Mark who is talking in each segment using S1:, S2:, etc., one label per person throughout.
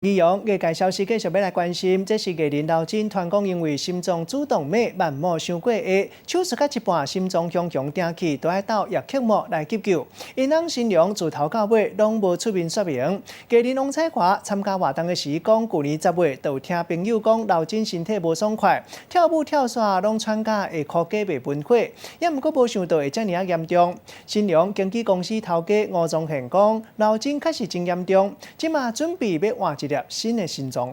S1: 宜阳业界消息继续要来关心，这是艺人刘真传讲，因为心脏主动脉慢膜伤过下，手术到一半，心脏强强定起，都要到药曲膜来急救。因翁新娘自头到尾拢无出面说明。艺人王彩华参加活动的时讲，去年10月就听朋友讲刘真身体无爽快，跳舞跳伞拢喘甲会哭家袂喷火，也毋过无想到会遮尔啊严重。新娘经纪公司头家吴宗宪讲，刘真确实真严重，即马准备要换一粒新的心脏。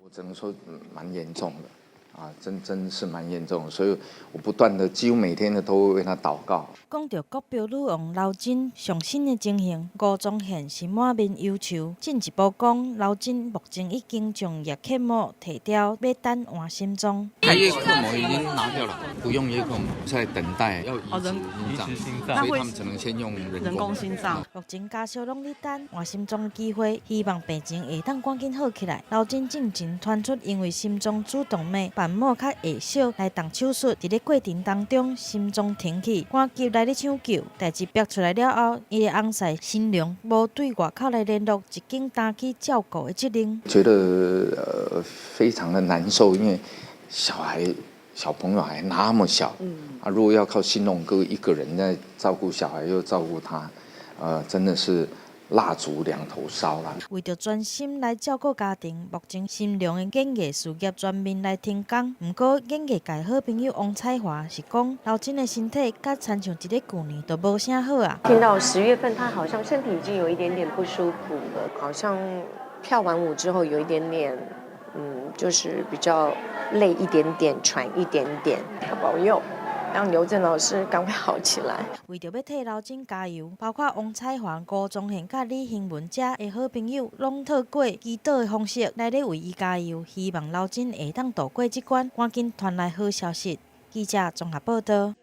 S2: 我只能说蛮严重的啊，真是蛮严重的，所以我不断的，几乎每天都会为他祷告。
S3: 讲到国标女王刘真上新的情形，吴宗宪是满面忧愁。进一步讲，刘真目前已经将叶克膜提掉，要等换心脏。
S4: 叶克膜已经拿掉了，不用叶克膜，在等待要移植心脏，所以他们只能先用人工心脏。
S3: 目前家属拢咧等换心脏的机会，希望病情会当赶紧好起来。刘真进前传出因为心脏主动脉瓣膜较狭小来动手术，伫咧过程当中心脏停去，赶急来咧抢救。代志爆出来了后，伊的翁婿新娘无对外口来联络，一经担起照顾的责任。
S2: 觉得非常的难受，因为小朋友还那么小，如果要靠新龙哥一个人在照顾小孩又照顾他，真的是蜡烛两头烧啦。
S3: 为着专心来照顾家庭，目前新娘的演艺事业全面来停工。不过，演艺界好朋友王彩华是讲，刘真的身体甲亲像一个旧年都无啥好啊。
S5: 听到10月份他好像身体已经有一点点不舒服了，好像跳完舞之后有一点点，就是比较累一点点，喘一点点，要保佑。让刘真老师赶快好起来。
S3: 为着要替刘真加油，包括王彩华、吴宗宪、甲李兴文这的好朋友，拢透过祈祷的方式来咧为伊加油，希望刘真会当度过这关，赶紧传来好消息。记者综合报道。